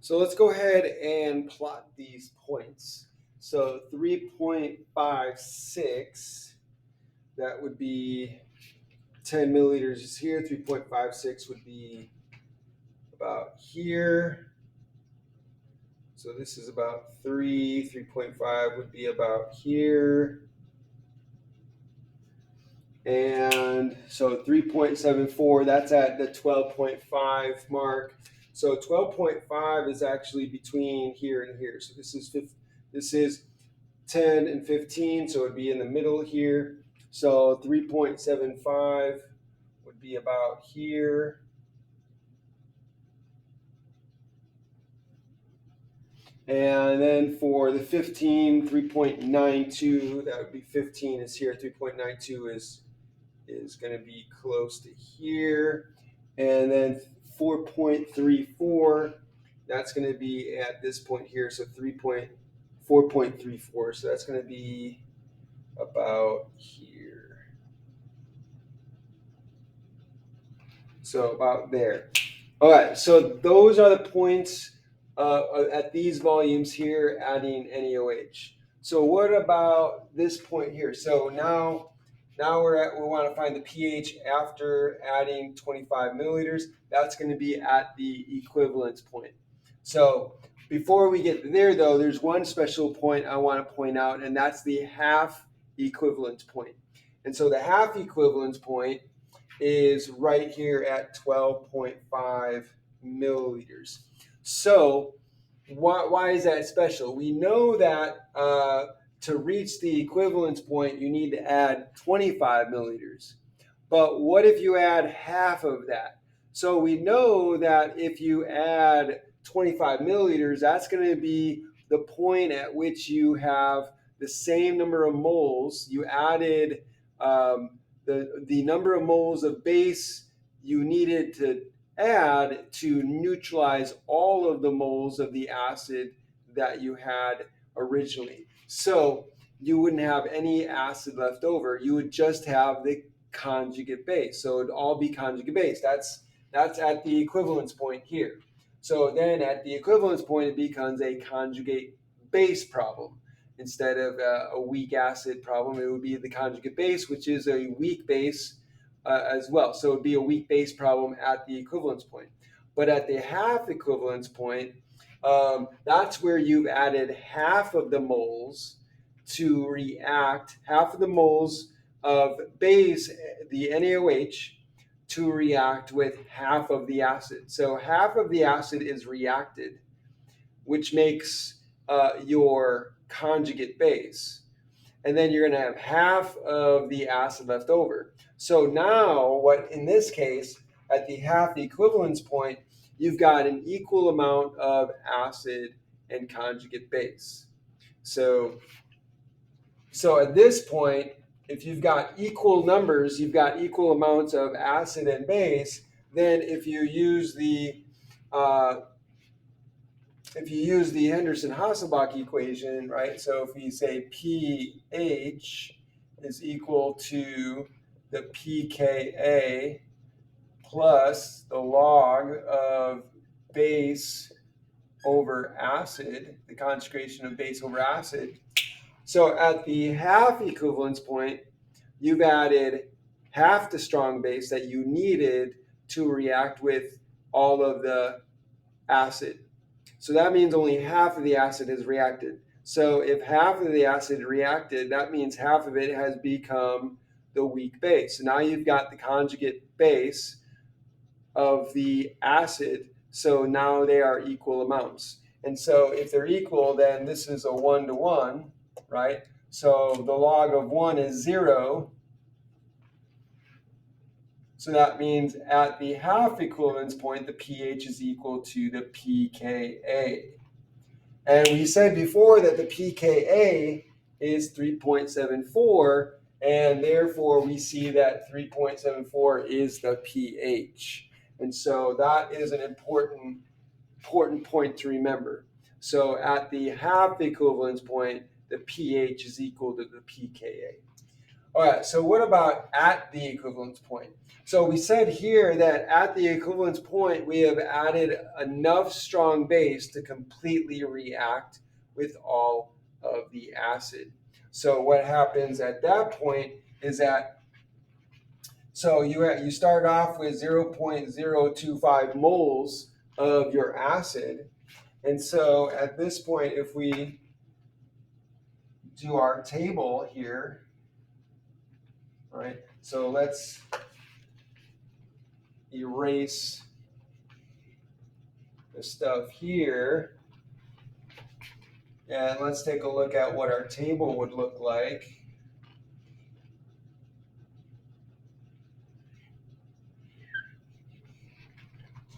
So let's go ahead and plot these points. So 3.56, that would be 10 milliliters is here. 3.56 would be about here. So this is about 3. 3.5 would be about here. And so 3.74, that's at the 12.5 mark. So 12.5 is actually between here and here. So this is 10 and 15, so it would be in the middle here. So 3.75 would be about here. And then for the 15, 3.92, that would be 15 is here. 3.92 is going to be close to here. And then 4.34, that's going to be at this point here. So 4.34. So that's going to be about here. So about there. All right, so those are the points at these volumes here adding NaOH. So what about this point here? So now we want to find the pH after adding 25 milliliters. That's going to be at the equivalence point. So before we get there, though, there's one special point I want to point out, and that's the half equivalence point. And so the half equivalence point is right here at 12.5 milliliters. So why is that special? We know that to reach the equivalence point, you need to add 25 milliliters. But what if you add half of that? So we know that if you add 25 milliliters, that's going to be the point at which you have the same number of moles. You added the number of moles of base you needed to add to neutralize all of the moles of the acid that you had originally. So you wouldn't have any acid left over. You would just have the conjugate base. So it'd all be conjugate base. That's at the equivalence point here. So then at the equivalence point, it becomes a conjugate base problem. Instead of a weak acid problem, it would be the conjugate base, which is a weak base as well. So it would be a weak base problem at the equivalence point. But at the half equivalence point, that's where you've added half of the moles to react, half of the moles of base, the NaOH, to react with half of the acid. So half of the acid is reacted, which makes your conjugate base. And then you're going to have half of the acid left over. So now, what in this case, at the half equivalence point, you've got an equal amount of acid and conjugate base. So at this point, if you've got equal numbers, you've got equal amounts of acid and base, then if you use the Henderson-Hasselbalch equation, right? So if we say pH is equal to the pKa plus the log of base over acid, the concentration of base over acid. So at the half equivalence point, you've added half the strong base that you needed to react with all of the acid. So that means only half of the acid has reacted. So if half of the acid reacted, that means half of it has become the weak base. So now you've got the conjugate base of the acid. So now they are equal amounts. And so if they're equal, then this is a 1-to-1, right? So the log of 1 is 0. So that means at the half equivalence point, the pH is equal to the pKa. And we said before that the pKa is 3.74, and therefore we see that 3.74 is the pH. And so that is an important point to remember. So at the half equivalence point, the pH is equal to the pKa. All right, so what about at the equivalence point? So we said here that at the equivalence point, we have added enough strong base to completely react with all of the acid. So what happens at that point is that, so you start off with 0.025 moles of your acid. And so at this point, if we do our table here, right? So let's erase the stuff here. And let's take a look at what our table would look like.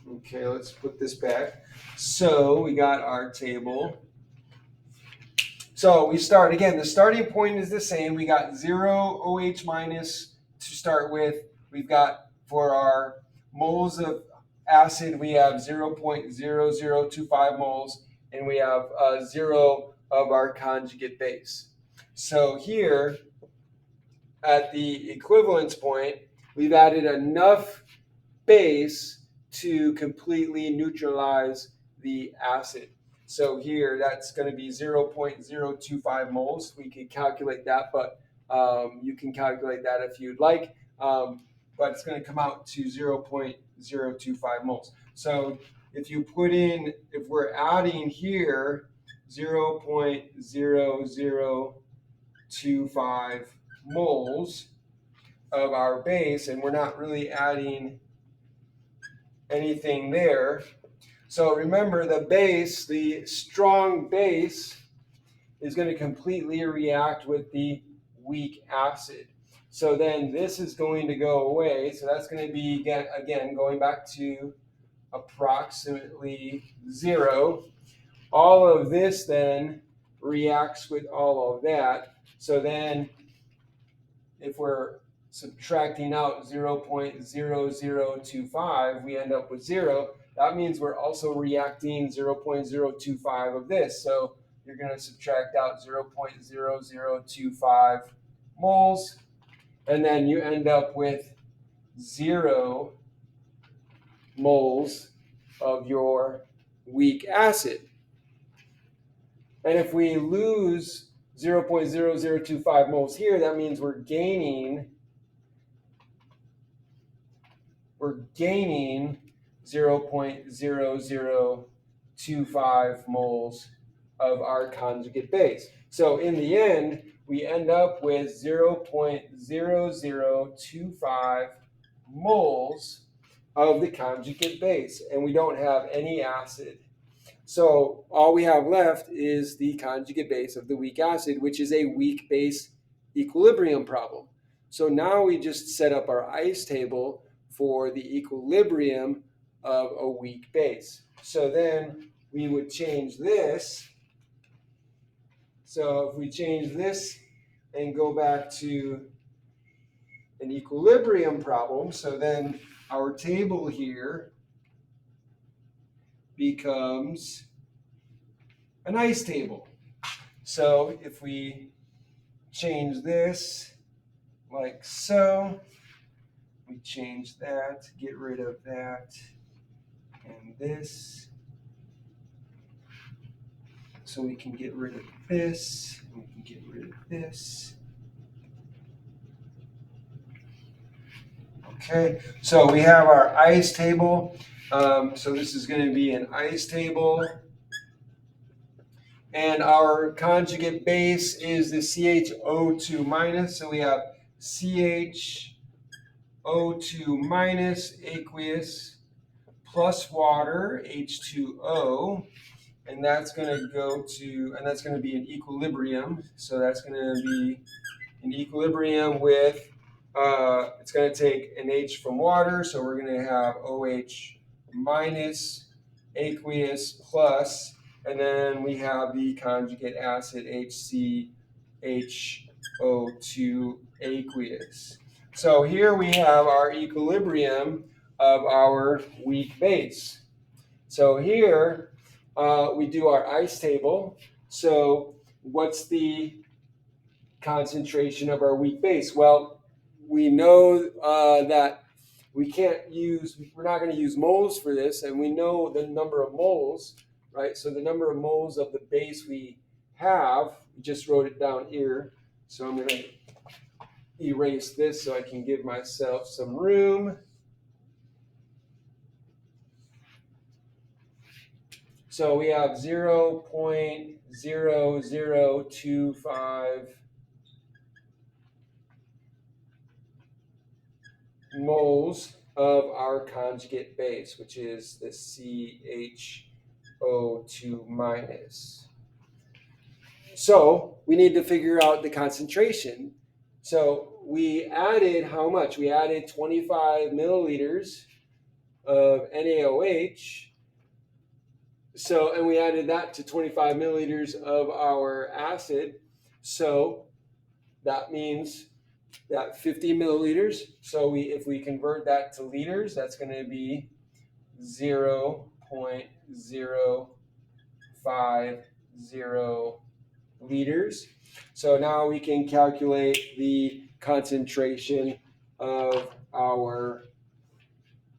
Okay, let's put this back. So we got our table. So we start again, the starting point is the same. We got 0 OH minus to start with. We've got for our moles of acid, we have 0.0025 moles, and we have 0 of our conjugate base. So here at the equivalence point, we've added enough base to completely neutralize the acid. So here, that's going to be 0.025 moles. We can calculate that, but you can calculate that if you'd like. But it's going to come out to 0.025 moles. So if you put in, if we're adding here 0.0025 moles of our base, and we're not really adding anything there. So remember, the base, the strong base, is going to completely react with the weak acid. So then this is going to go away. So that's going to be, again going back to approximately 0. All of this then reacts with all of that. So then if we're subtracting out 0.0025, we end up with 0. That means we're also reacting 0.025 of this. So you're going to subtract out 0.0025 moles, and then you end up with 0 moles of your weak acid. And if we lose 0.0025 moles here, that means we're gaining 0.0025 moles of our conjugate base. So in the end, we end up with 0.0025 moles of the conjugate base, and we don't have any acid. So all we have left is the conjugate base of the weak acid, which is a weak base equilibrium problem. So now we just set up our ice table for the equilibrium of a weak base. So then we would change this. So if we change this and go back to an equilibrium problem, so then our table here becomes an ice table. So if we change this like so, we change that, get rid of that and this. So we can get rid of this, and we can get rid of this. Okay, so we have our ice table. So this is going to be an ice table. And our conjugate base is the CHO2 minus. So we have CHO2 minus aqueous plus water, H2O. And that's going to go to, and that's going to be an equilibrium. So that's going to be an equilibrium with, it's going to take an H from water. So we're going to have OH minus, aqueous plus, and then we have the conjugate acid HCHO2 aqueous. So here we have our equilibrium of our weak base. So here we do our ice table. So what's the concentration of our weak base? Well, we know that we're not going to use moles for this, and we know the number of moles, right? So the number of moles of the base we have, we just wrote it down here. So I'm going to erase this so I can give myself some room. So we have 0.0025 moles of our conjugate base, which is the CHO2 minus. So we need to figure out the concentration. So we added how much? We added 25 milliliters of NaOH. So, and we added that to 25 milliliters of our acid. So that means that 50 milliliters. So if we convert that to liters, that's going to be 0.050 liters. So now we can calculate the concentration of our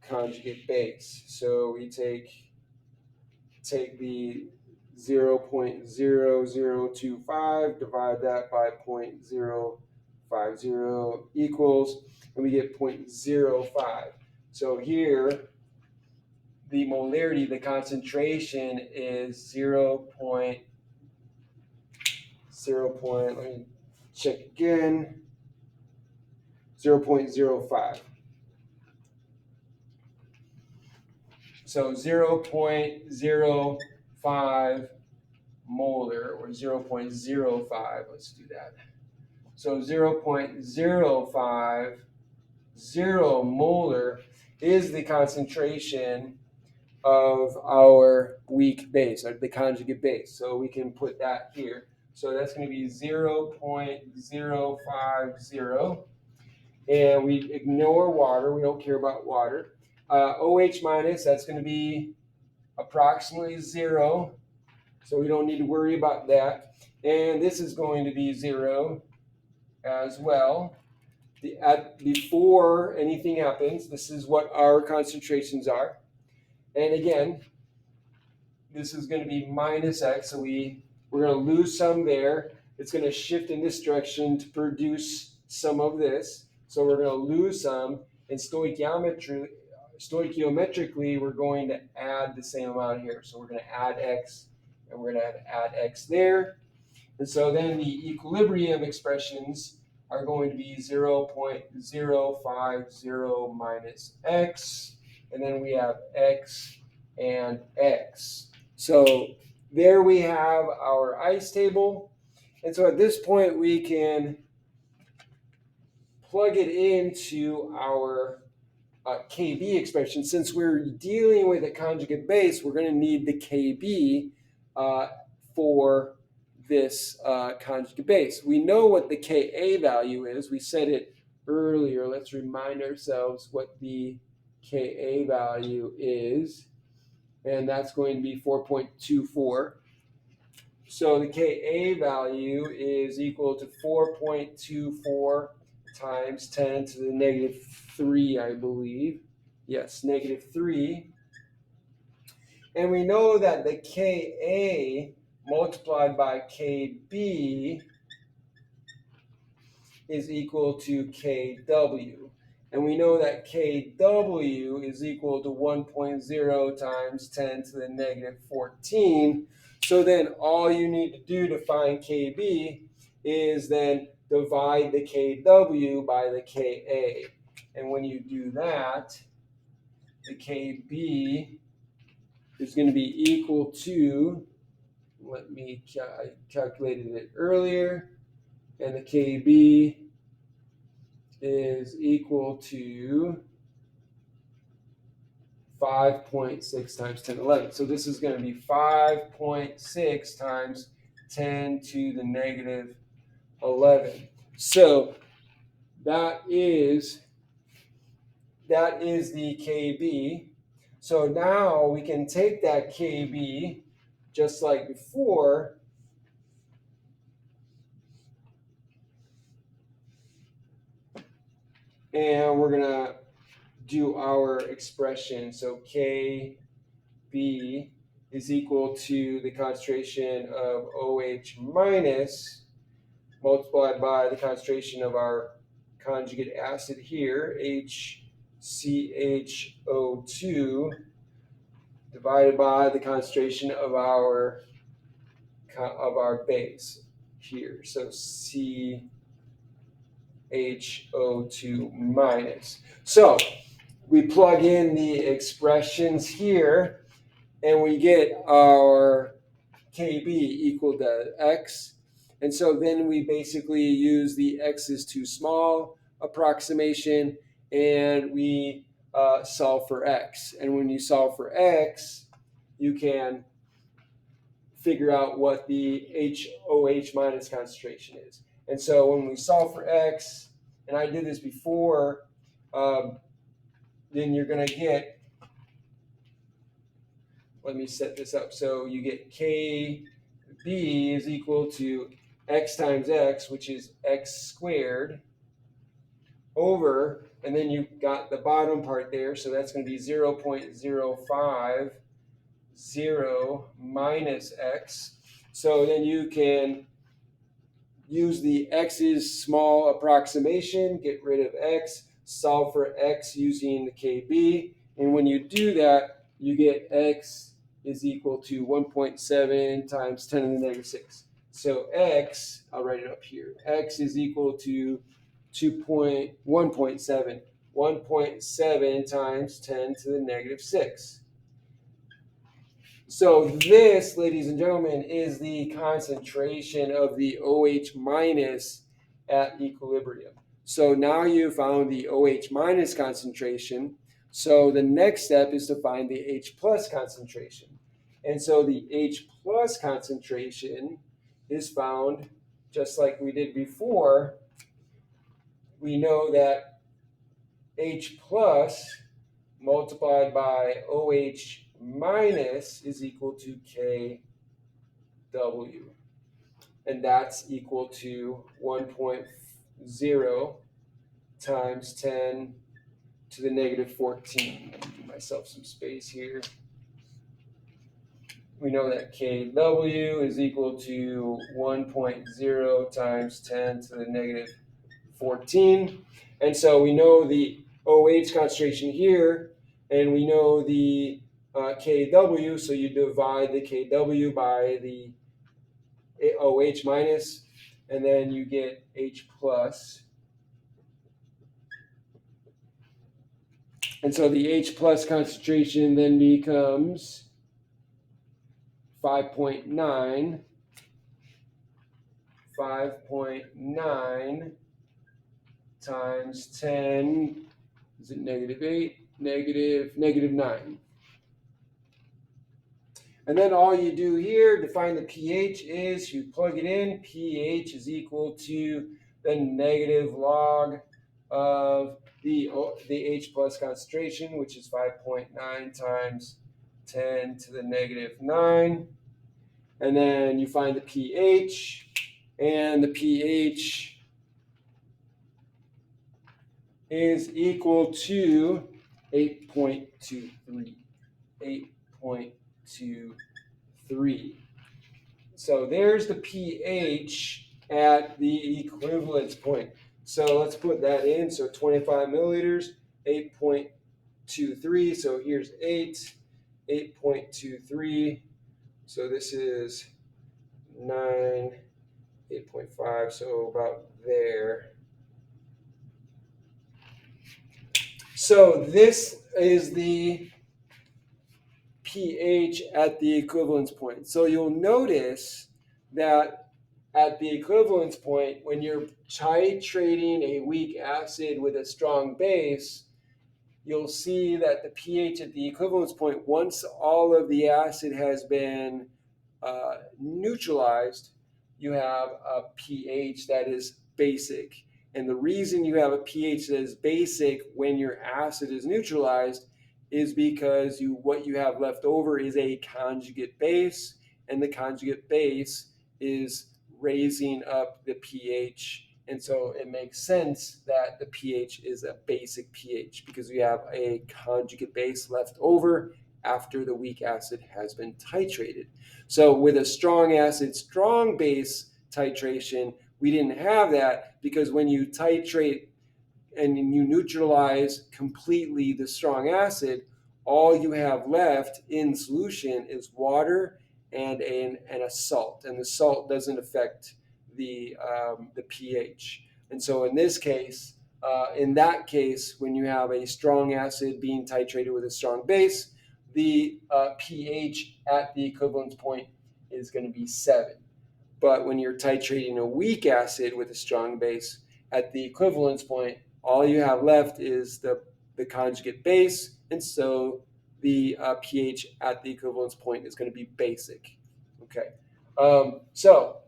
conjugate base. So we take the 0.0025, divide that by 0.050 equals, and we get 0.05. So here, the molarity, the concentration is 0. Let me check again, 0.05. So 0.05 molar, or 0.05, let's do that. So 0.050 molar is the concentration of our weak base, or the conjugate base. So we can put that here. So that's going to be 0.050. And we ignore water. We don't care about water. OH minus, that's going to be approximately 0. So we don't need to worry about that. And this is going to be 0 as well. Before anything happens, this is what our concentrations are. And again, this is going to be minus x. So we're going to lose some there. It's going to shift in this direction to produce some of this. So we're going to lose some. And stoichiometrically, we're going to add the same amount here. So we're going to add x, and we're going to add x there. And so then the equilibrium expressions are going to be 0.050 minus x. And then we have x and x. So there we have our ice table. And so at this point, we can plug it into our Kb expression. Since we're dealing with a conjugate base, we're going to need the Kb for this conjugate base. We know what the Ka value is. We said it earlier. Let's remind ourselves what the Ka value is. And that's going to be 4.24. So the Ka value is equal to 4.24 times 10 to the negative 3, I believe. Yes, negative 3. And we know that the Ka multiplied by Kb is equal to Kw. And we know that Kw is equal to 1.0 times 10 to the negative 14. So then all you need to do to find Kb is then divide the Kw by the Ka. And when you do that, the Kb is going to be equal to, I calculated it earlier, and the Kb is equal to 5.6 times 10 to the 11. So this is going to be 5.6 times 10 to the negative 11. So that is the Kb. So now we can take that Kb, just like before, and we're gonna do our expression. So Kb is equal to the concentration of OH minus multiplied by the concentration of our conjugate acid here, HCHO2, divided by the concentration of our base here. So CHO2 minus. So we plug in the expressions here, and we get our Kb equal to x. And so then we basically use the x is too small approximation, and we solve for x. And when you solve for x, you can figure out what the HOH minus concentration is. And so when we solve for x, and I did this before, then you're going to get, let me set this up. So you get Kb is equal to x times x, which is x squared, over, and then you got the bottom part there, so that's going to be 0.050 minus x. So then you can use the x's small approximation, get rid of x, solve for x using the Kb, and when you do that, you get x is equal to 1.7 times 10 to the negative 6. So x, I'll write it up here, x is equal to 1.7 times 10 to the negative 6. So this, ladies and gentlemen, is the concentration of the OH minus at equilibrium. So now you found the OH minus concentration. So the next step is to find the H plus concentration. And so the H plus concentration is found just like we did before. We know that H plus multiplied by OH minus is equal to Kw. And that's equal to 1.0 times 10 to the negative 14. Let me give myself some space here. We know that Kw is equal to 1.0 times 10 to the negative 14. And so we know the OH concentration here, and we know the Kw, so you divide the Kw by the OH minus, and then you get H plus. And so the H plus concentration then becomes 5.9 times 10, is it negative 8? Negative 9. And then all you do here to find the pH is you plug it in. pH is equal to the negative log of the H plus concentration, which is 5.9 times 10 to the negative 9. And then you find the pH, and the pH is equal to 8.23. 8.23. So there's the pH at the equivalence point. So let's put that in. So 25 milliliters, 8.23. So here's 8.23. So this is 9, 8.5. So about there. So this is the pH at the equivalence point. So you'll notice that at the equivalence point, when you're titrating a weak acid with a strong base, you'll see that the pH at the equivalence point, once all of the acid has been neutralized, you have a pH that is basic. And the reason you have a pH that is basic when your acid is neutralized is because what you have left over is a conjugate base, and the conjugate base is raising up the pH And so it makes sense that the pH is a basic pH because we have a conjugate base left over after the weak acid has been titrated. So with a strong acid, strong base titration, we didn't have that because when you titrate and you neutralize completely the strong acid, all you have left in solution is water and a salt, and the salt doesn't affect the pH. And so in this case, in that case, when you have a strong acid being titrated with a strong base, the pH at the equivalence point is going to be 7. But when you're titrating a weak acid with a strong base, at the equivalence point, all you have left is the conjugate base, and so the pH at the equivalence point is going to be basic. Okay, so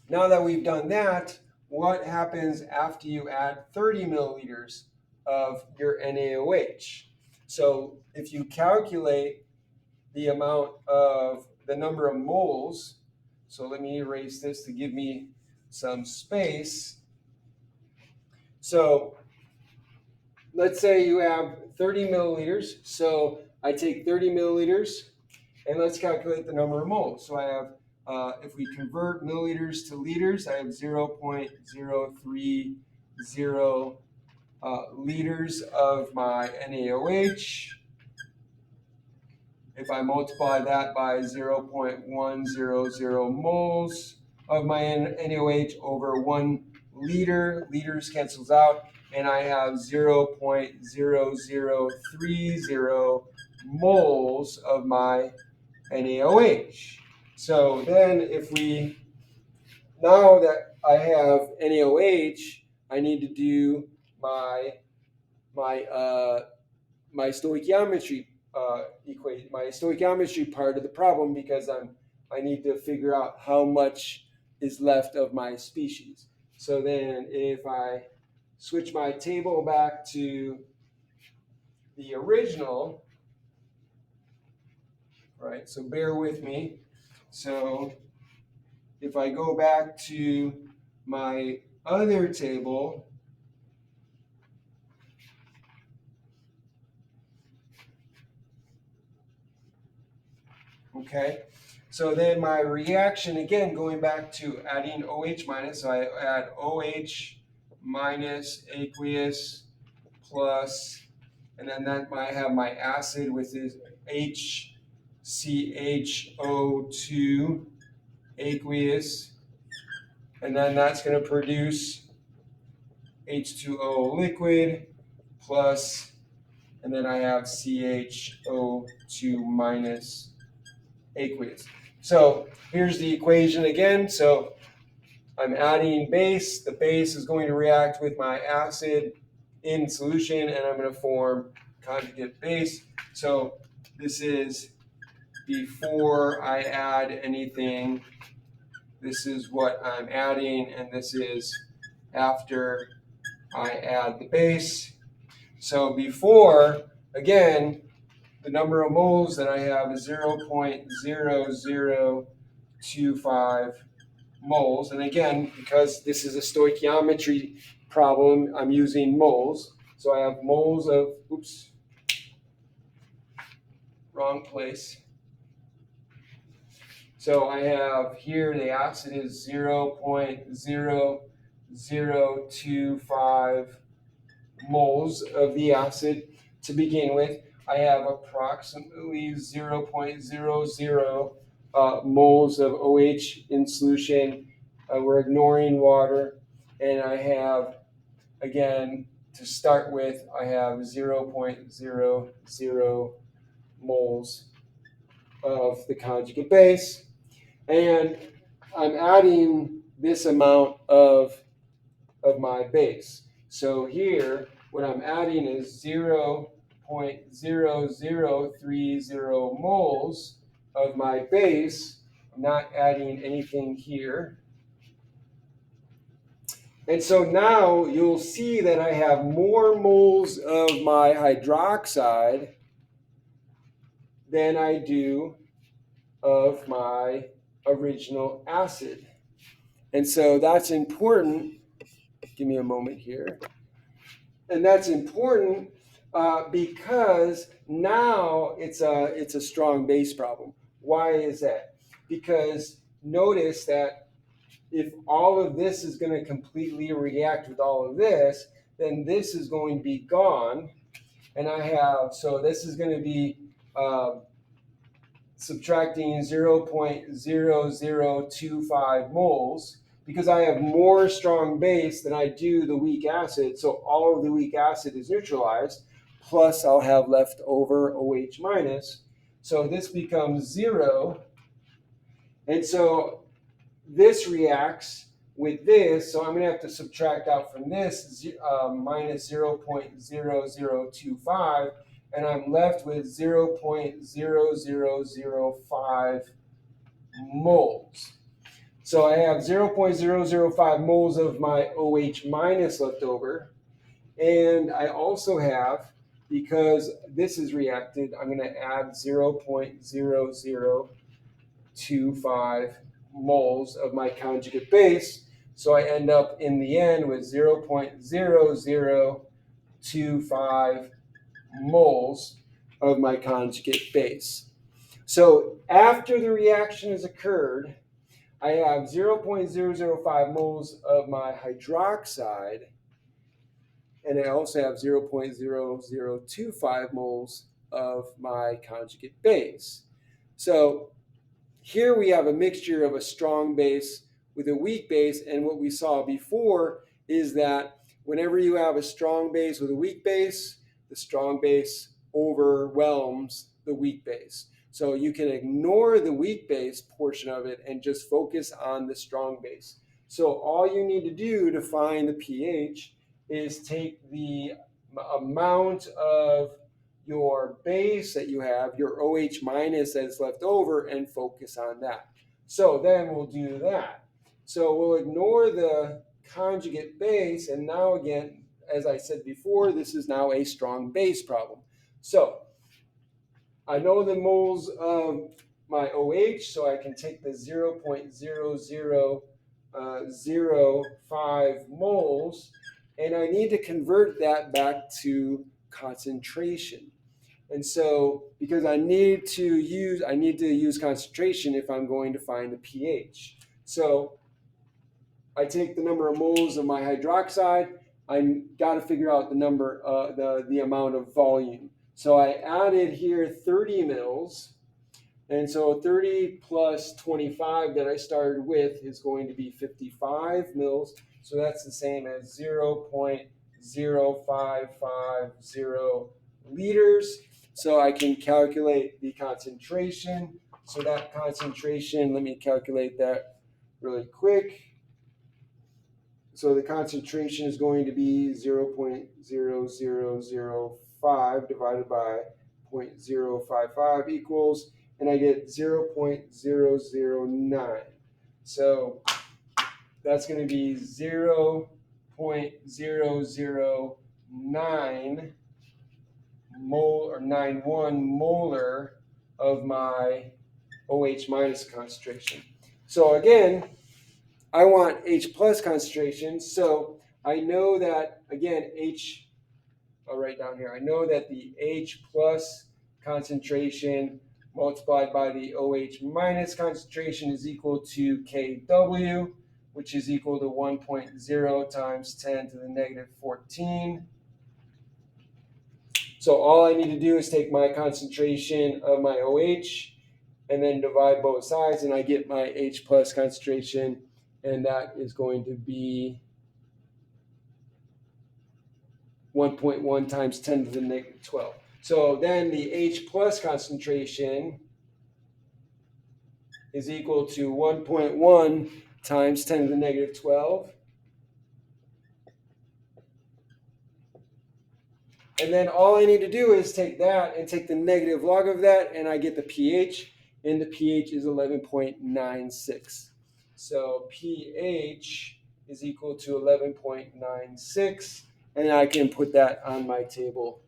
now that we've done that, what happens after you add 30 milliliters of your NaOH? So if you calculate the amount of the number of moles, so let me erase this to give me some space. So let's say you have 30 milliliters. So I take 30 milliliters and let's calculate the number of moles. So I have, if we convert milliliters to liters, I have 0.030 liters of my NaOH. If I multiply that by 0.100 moles of my NaOH over 1 liter, liters cancels out, and I have 0.0030 moles of my NaOH. So then now that I have NaOH, I need to do my stoichiometry equation, my stoichiometry part of the problem, because I need to figure out how much is left of my species. So then if I switch my table back to the original, right, so bear with me. So if I go back to my other table, okay, so then my reaction, again, going back to adding OH minus, so I add OH minus aqueous plus, and then that I have my acid with this HCHO2 aqueous, and then that's going to produce H2O liquid plus, and then I have CHO2 minus aqueous. So here's the equation again. So I'm adding base. The base is going to react with my acid in solution, and I'm going to form conjugate base. So this is before I add anything. This is what I'm adding, and this is after I add the base. So before, again, the number of moles that I have is 0.0025 moles. And again, because this is a stoichiometry problem, I'm using moles. So I have moles of, oops, wrong place. So I have here the acid is 0.0025 moles of the acid to begin with. I have approximately 0.00 moles of OH in solution. We're ignoring water. And I have, again, to start with, I have 0.00 moles of the conjugate base. And I'm adding this amount of my base. So here, what I'm adding is 0.0030 moles of my base. I'm not adding anything here. And so now you'll see that I have more moles of my hydroxide than I do of my original acid. And so that's important Give me a moment here. And that's important because now it's a strong base problem. Why is that? Because notice that if all of this is going to completely react with all of this, then this is going to be gone. And so this is going to be subtracting 0.0025 moles because I have more strong base than I do the weak acid. So all of the weak acid is neutralized, plus I'll have left over OH minus. So this becomes 0. And so this reacts with this. So I'm going to have to subtract out from this minus 0.0025. And I'm left with 0.0005 moles. So I have 0.005 moles of my OH minus left over. And I also have, because this is reacted, I'm going to add 0.0025 moles of my conjugate base. So I end up in the end with 0.0025 moles of my conjugate base. So after the reaction has occurred, I have 0.005 moles of my hydroxide, and I also have 0.0025 moles of my conjugate base. So here we have a mixture of a strong base with a weak base, and what we saw before is that whenever you have a strong base with a weak base, the strong base overwhelms the weak base. So you can ignore the weak base portion of it and just focus on the strong base. So all you need to do to find the pH is take the amount of your base that you have, your OH minus that's left over, and focus on that. So then we'll do that. So we'll ignore the conjugate base, and now again, as I said before, this is now a strong base problem. So I know the moles of my OH, so I can take the 0.0005 moles, and I need to convert that back to concentration. And so, because I need to use concentration if I'm going to find the pH. So I take the number of moles of my hydroxide. I got to figure out the number, the amount of volume. So I added here 30 mils. And so 30 plus 25 that I started with is going to be 55 mils. So that's the same as 0.0550 liters. So I can calculate the concentration. So that concentration, let me calculate that really quick. So the concentration is going to be 0.0005 divided by 0.055 equals, and I get 0.009. So that's going to be 0.009 mole or 91 molar of my OH minus concentration. So again, I want H plus concentration. So I know that, again, I'll write down here. I know that the H plus concentration multiplied by the OH minus concentration is equal to Kw, which is equal to 1.0 times 10 to the negative 14. So all I need to do is take my concentration of my OH and then divide both sides, and I get my H plus concentration, and that is going to be 1.1 times 10 to the negative 12. So then the H plus concentration is equal to 1.1 times 10 to the negative 12. And then all I need to do is take that and take the negative log of that, and I get the pH, and the pH is 11.96. So pH is equal to 11.96, and I can put that on my table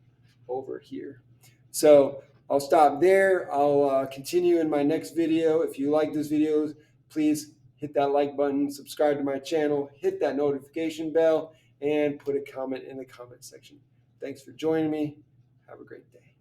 over here. So I'll stop there. I'll continue in my next video. If you like this video, please hit that like button, subscribe to my channel, hit that notification bell, and put a comment in the comment section. Thanks for joining me. Have a great day.